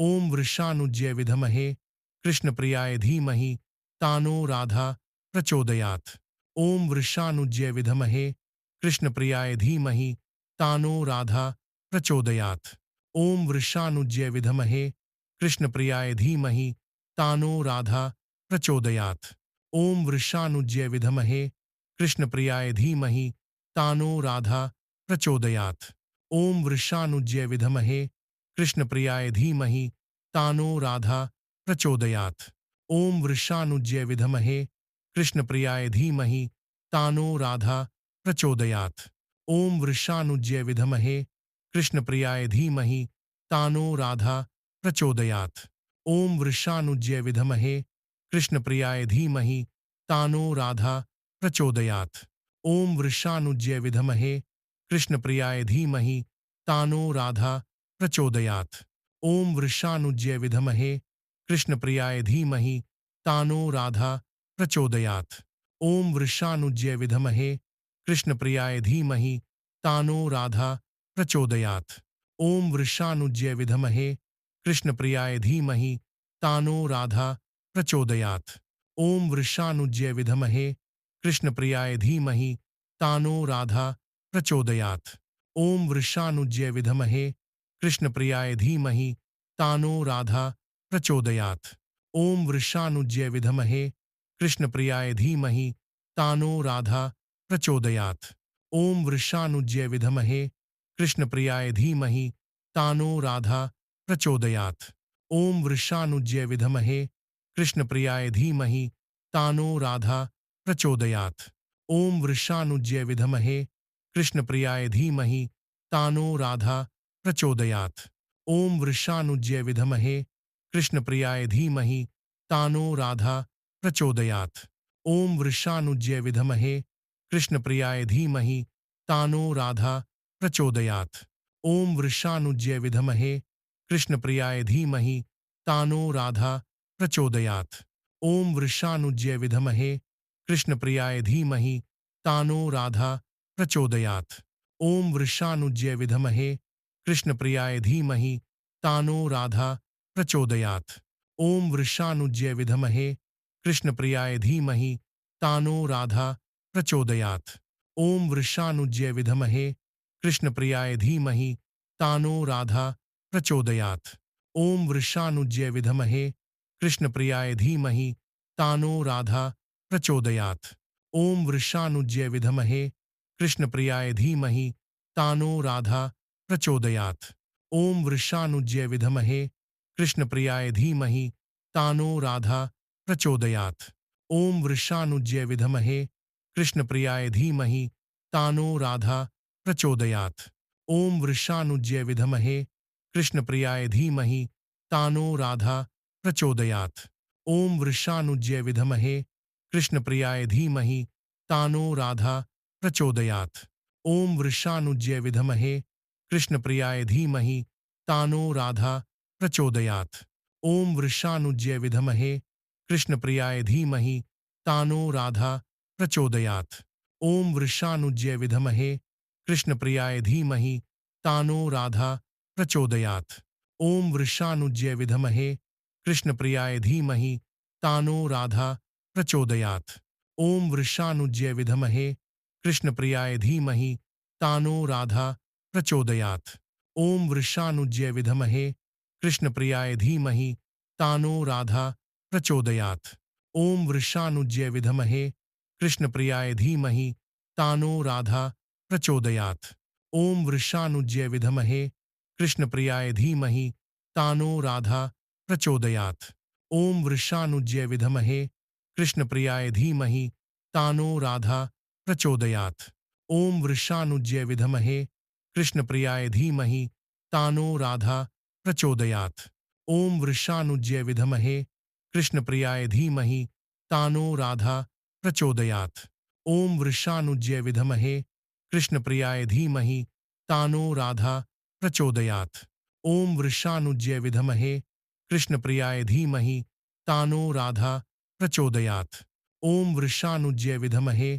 ओम वृषानुज्य विधमहे कृष्णप्रियाय धीमहि तानो राधा प्रचोदयात्। ओम वृषानुज्य विधमहे कृष्णप्रियाय धीमहि तानो राधा प्रचोदयात्। ओम वृषानुज्य विधमहे कृष्णप्रियाय धीमहि तानो राधा प्रचोदयात्। ओम वृषानुज्य विधमहे कृष्णप्रियाय धीमहि तानो राधा प्रचोदयात्। ओम वृषानुज्य विधमहे कृष्णप्रियाय धीमहि तानो राधा प्रचोदयात्। ओम वृषानुज्य विधमहे कृष्णप्रियाय धीमहि तानो राधा प्रचोदयात्। ओम वृषानुज्य विधमहे कृष्णप्रियाय धीमहि तानो राधा प्रचोदयात्। ओम वृषानुज्य विधमहे कृष्णप्रियाय धीमहि तानो राधा प्रचोदयात्। ओम वृषानुज्य विधमहे कृष्णप्रियाय धीमहि तानो राधा प्रचोदयात्। ओम वृषानुज्य विधमहे कृष्णप्रियाय धीमहि तानो राधा प्रचोदयात्। ओम वृषानुज्य विधमहे कृष्णप्रियाय धीमहि तानो राधा प्रचोदयात्। ओम वृषानुज्य विधमहे कृष्णप्रियाय धीमहि तानो राधा प्रचोदयात्। ओम वृषानुज्य विधमहे कृष्णप्रियाय धीमहि तानो राधा प्रचोदयात्। ओम वृषानुज्य विधमहे कृष्णप्रियाय धीमहि तानो राधा प्रचोदयात्। ओम वृषानुज्य विधमहे कृष्णप्रियाय धीमहि तानो राधा प्रचोदयात्। ओम वृषानुज्य विधमहे कृष्णप्रियाय धीमहि तानो राधा प्रचोदयात्। ओम वृषानुज्य विधमहे कृष्णप्रियाय धीमहि तानो राधा प्रचोदयात्। ओम वृषानुज्य विधमहे कृष्णप्रियाय धीमहि तानो राधा प्रचोदयात्। ओम वृषानुज्य विधमहे कृष्णप्रियाय धीमहि तानो राधा प्रचोदयात्। ओम वृषानुज्य विधमहे कृष्णप्रियाय धीमहि तानो राधा प्रचोदयात्। ओम वृषानुज्य विधमहे कृष्णप्रियाय धीमहि तानो राधा प्रचोदयात्। ओम वृषानुज्य विधमहे कृष्णप्रियाय धीमहि तानो राधा प्रचोदयात्। ओम वृषानुज्य विधमहे कृष्णप्रियाय धीमहि तानो राधा प्रचोदयात्। ओम वृषानुज्य विधमहे कृष्णप्रियाय धीमहि तानो राधा प्रचोदयात्। ओम वृषानुज्य विधमहे कृष्णप्रियाय धीमहि तानो राधा प्रचोदयात्। ओम वृषानुज्य विधमहे कृष्णप्रियाय धीमहि तानो राधा प्रचोदयात्। ओम वृषानुज्य विधमहे कृष्णप्रियाय धीमहि तानो राधा प्रचोदयात्। ओम वृषानुज्य विधमहे कृष्णप्रियाय धीमहि तानो राधा प्रचोदयात्। ओम वृषानुज्य विधमहे कृष्णप्रियाय धीमहि तानो राधा प्रचोदयात्। ओम वृषानुज्य विधमहे कृष्णप्रियाय धीमहि तानो राधा प्रचोदयात्। ओम वृषानुज्य विधमहे कृष्णप्रियाय धीमहि तानो राधा प्रचोदयात्। ओम वृषानुज्य विधमहे कृष्णप्रियाय धीमहि तानो राधा प्रचोदयात्। ओम वृषानुज्य विधमहे कृष्णप्रियाय धीमहि तानो राधा प्रचोदयात्। ओम वृषानुज्य विधमहे कृष्णप्रियाय धीमहि तानो राधा प्रचोदयात्। ओम वृषानुज्य विधमहे कृष्णप्रियाय धीमहि तानो राधा प्रचोदयात्। ओम वृषानुज्य विधमहे कृष्णप्रियाय धीमहि तानो राधा प्रचोदयात्। ओम वृषानुज्य विधमहे कृष्णप्रियाय धीमहि तानो राधा प्रचोदयात्। ओम वृषानुज्य विधमहे कृष्णप्रियाय धीमहि तानो राधा प्रचोदयात्। ओम वृषानुज्य विधमहे कृष्णप्रियाय धीमहि तानो राधा प्रचोदयात्। ओम वृषानुज्य विधमहे कृष्णप्रियाय धीमहि तानो राधा प्रचोदयात्। ओम वृषानुज्य विधमहे कृष्णप्रियाय धीमहि तानो राधा प्रचोदयात्। ओम वृषानुज्य विधमहे कृष्णप्रियाय धीमहि तानो राधा प्रचोदयात्। ओम वृषानुज्य विधमहे कृष्णप्रियाय धीमहि तानो राधा प्रचोदयात्। ओम वृषानुज्य विधमहे कृष्णप्रियाय धीमहि तानो राधा प्रचोदयात्। ओम वृषानुज्य विधमहे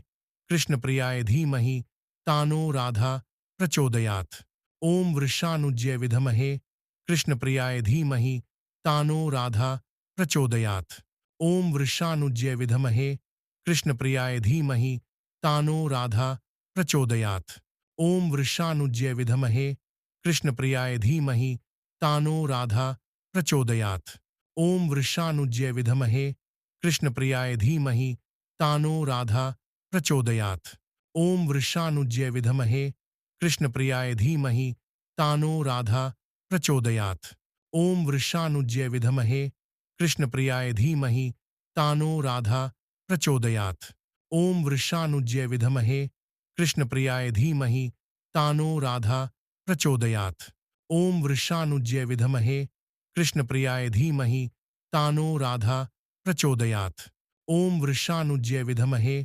कृष्णप्रियाय धीमहि तानो राधा प्रचोदयात्। ओम वृषानुज्य विधमहे कृष्णप्रियाय धीमहि तानो राधा प्रचोदयात्। ॐ वृषानुज्य विद्महे कृष्णप्रियाय धीमहि तानो राधा प्रचोदयात्। ॐ वृषानुज्य विद्महे कृष्णप्रियाय धीमहि तानो राधा प्रचोदयात्। ॐ वृषानुज्य विद्महे कृष्णप्रियाय धीमहि तानो राधा प्रचोदयात्। ॐ वृषानुज्य विद्महे कृष्णप्रियाय धीमहि तानो राधा प्रचोदयात्। ॐ वृषानुज्य विद्महे कृष्णप्रियाय धीमहि तानो राधा प्रचोदयात्। ॐ वृषानुज्य विद्महे कृष्णप्रियाय धीमहि तानो राधा प्रचोदयात्। ॐ वृषानुज्य विद्महे कृष्णप्रियाय धीमहि तानो राधा प्रचोदयात्। ॐ वृषानुज्य विद्महे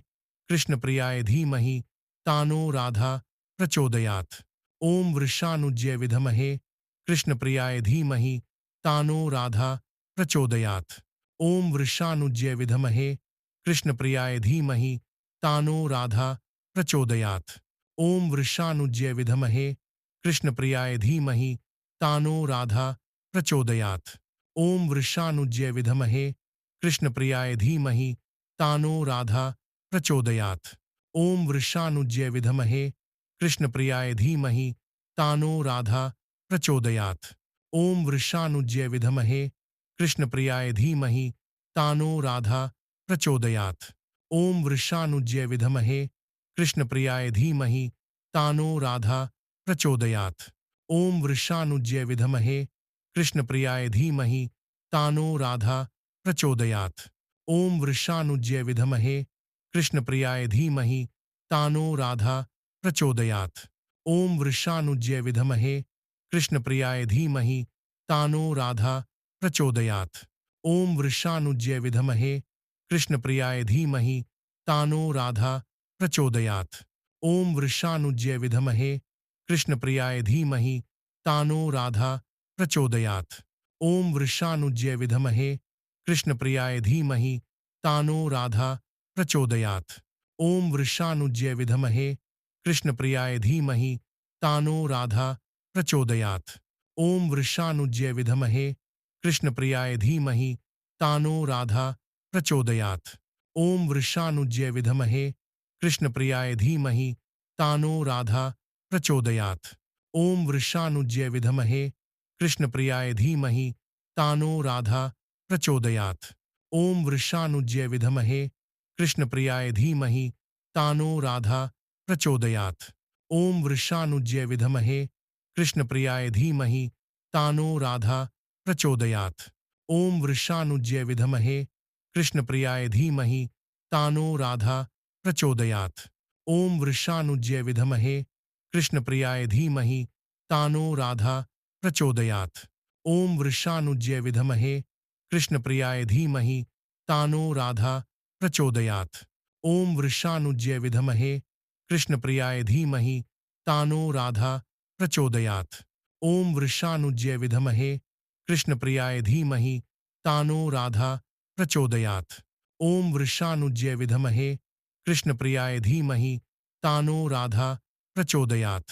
कृष्णप्रियाय धीमहि तानो राधा प्रचोदयात्। ॐ वृषानुज्य विद्महे कृष्णप्रियाय धीमहि तानो राधा प्रचोदयात्। ॐ वृषानुज्य विद्महे कृष्णप्रियाय धीमहि तानो राधा प्रचोदयात्। ॐ वृषानुज्य विद्महे कृष्णप्रियाय धीमहि तानो राधा प्रचोदयात्। ॐ वृषानुज्य विद्महे कृष्णप्रियाय धीमहि तानो राधा प्रचोदयात्। ॐ वृषानुज्य विद्महे कृष्णप्रियाय धीमहि तानो राधा प्रचोदयात्। ॐ वृषानुज्य विद्महे कृष्णप्रियाय धीमहि तानो राधा प्रचोदयात्। ॐ वृषानुज्य विद्महे कृष्णप्रियाय धीमहि तानो राधा प्रचोदयात्। ॐ वृषानुज्य विद्महे कृष्णप्रियाय धीमहि तानो राधा प्रचोदयात्। ॐ वृषानुज्य विद्महे कृष्णप्रियाय धीमहि तानो राधा प्रचोदयात्। ॐ वृषानुज्य विद्महे कृष्णप्रियाय धीमहि तानो राधा प्रचोदयात्। ॐ वृषानुज्य विद्महे कृष्णप्रियाय धीमहि तानो राधा प्रचोदयात्। ॐ वृषानुज्य विद्महे कृष्णप्रियाय धीमहि तानो राधा प्रचोदयात्। ॐ वृषानुज्य विद्महे कृष्णप्रियाय धीमहि तानो राधा प्रचोदयात्। ॐ वृषानुज्य विद्महे कृष्णप्रियाय धीमहि तानो राधा प्रचोदयात्। ॐ वृषानुज्य विद्महे कृष्णप्रियाय धीमहि तानो राधा प्रचोदयात्। ॐ वृषानुज्य विद्महे कृष्णप्रियाय धीमहि तानो राधा प्रचोदयात्। ॐ वृषानुज्य विद्महे कृष्णप्रियाय धीमहि तानो राधा प्रचोदयात्। ॐ वृषानुज्य विद्महे कृष्णप्रियाय धीमहि तानो राधा प्रचोदयात्। ॐ वृषानुज्य विद्महे कृष्णप्रियाय धीमहि तानो राधा प्रचोदयात्। ॐ वृषानुज्य विद्महे कृष्णप्रियाय धीमहि तानो राधा प्रचोदयात्। ॐ वृषानुज्य विद्महे कृष्णप्रियाय धीमहि तानो राधा प्रचोदयात्। ॐ वृषानुज्य विद्महे कृष्णप्रियाय धीमहि तानो राधा प्रचोदयात्। ॐ वृषानुज्य विद्महे कृष्णप्रियाय धीमहि तानो राधा प्रचोदयात्। ॐ वृषानुज्य विद्महे कृष्णप्रियाय धीमहि तानो राधा प्रचोदयात्। ॐ वृषानुज्य विद्महे कृष्णप्रियाय धीमहि तानो राधा प्रचोदयात्।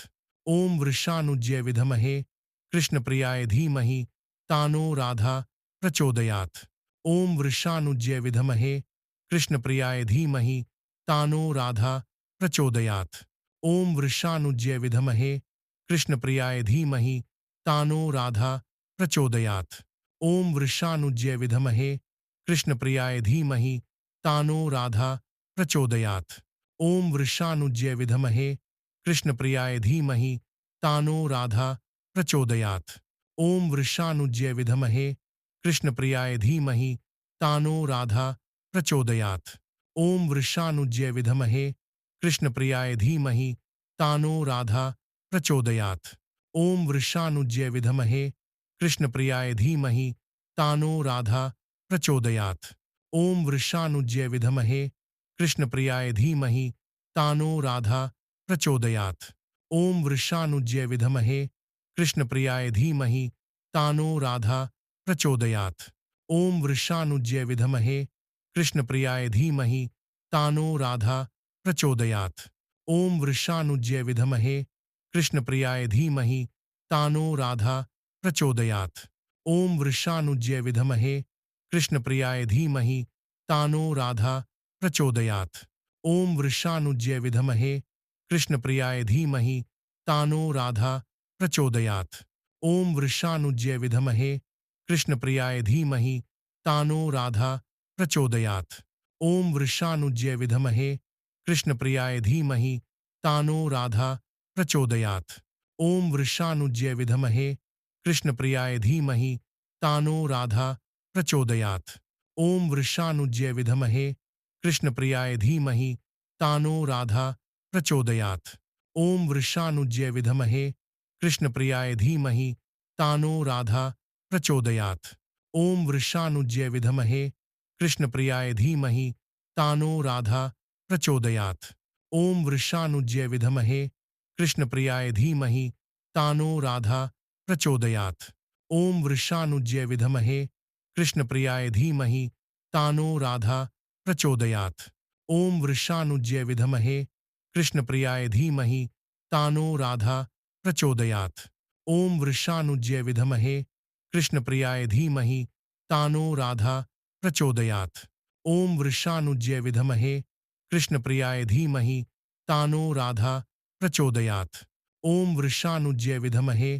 ॐ वृषानुज्य विद्महे कृष्णप्रियाय धीमहि तानो राधा प्रचोदयात्। ॐ वृषानुज्य विद्महे कृष्णप्रियाय धीमहि तानो राधा प्रचोदयात्। ॐ वृषानुज्य विद्महे कृष्णप्रियाय धीमहि तानो राधा प्रचोदयात्। ॐ वृषानुज्य विद्महे कृष्णप्रियाय धीमहि तानो राधा प्रचोदयात्। ॐ वृषानुज्य विद्महे कृष्णप्रियाय धीमहि तानो राधा प्रचोदयात्। ॐ वृषानुज्य विद्महे कृष्णप्रियाय धीमहि तानो राधा प्रचोदयात्। ॐ वृषानुज्य विद्महे कृष्णप्रियाय धीमहि तानो राधा प्रचोदयात्। ॐ वृषानुज्य विद्महे कृष्णप्रियाय धीमहि तानो राधा प्रचोदयात्। ॐ वृषानुज्य विद्महे कृष्णप्रियाय धीमहि तानो राधा प्रचोदयात्। ॐ वृषानुज्य विद्महे कृष्णप्रियाय धीमहि तानो राधा प्रचोदयात्। ॐ वृषानुज्य विद्महे कृष्णप्रियाय धीमहि तानो राधा प्रचोदयात्। ॐ वृषानुज्य विद्महे कृष्णप्रियाय धीमहि तानो राधा प्रचोदयात्। ॐ वृषानुज्य विद्महे कृष्णप्रियाय धीमहि तानो राधा प्रचोदयात्। ॐ वृषानुज्य विद्महे कृष्णप्रियाय धीमहि तानो राधा प्रचोदयात्। ॐ वृषानुज्य विद्महे कृष्णप्रियाय धीमहि तानो राधा प्रचोदयात्। ॐ वृषानुज्य विद्महे कृष्णप्रियाय धीमहि तानो राधा प्रचोदयात्। ॐ वृषानुज्य विद्महे कृष्णप्रियाय धीमहि तानो राधा प्रचोदयात्। ॐ वृषानुज्य विद्महे कृष्णप्रियाय धीमहि तानो राधा प्रचोदयात्। ॐ वृषानुज्य विद्महे कृष्णप्रियाय धीमहि तानो राधा प्रचोदयात्। ॐ वृषानुज्य विद्महे कृष्णप्रियाय धीमहि तानो राधा प्रचोदयात्। ॐ वृषानुज्य विद्महे कृष्णप्रियाय धीमहि तानो राधा प्रचोदयात्। ॐ वृषानुज्य विद्महे कृष्णप्रियाय धीमहि तानो राधा प्रचोदयात्। ॐ वृषानुज्य विद्महे कृष्णप्रियाय धीमहि तानो राधा प्रचोदयात्। ॐ वृषानुज्य विद्महे कृष्णप्रियाय धीमहि तानो राधा प्रचोदयात्। ॐ वृषानुज्य विद्महे कृष्णप्रियाय धीमहि तानो राधा प्रचोदयात्। ॐ वृषानुज्य विद्महे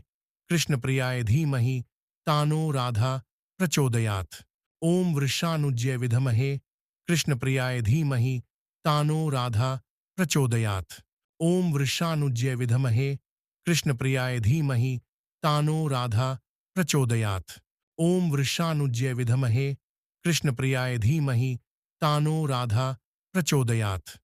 कृष्णप्रियाय धीमहि तानो राधा प्रचोदयात्। ॐ वृषानुज्य विद्महे कृष्णप्रियाय धीमहि तानो राधा प्रचोदयात्। ॐ वृषानुज्य विद्महे कृष्णप्रियाय धीमहि तानो राधा प्रचोदयात्। ॐ वृषानुज्य विद्महे कृष्णप्रियाय धीमहि तानो राधा प्रचोदयात्।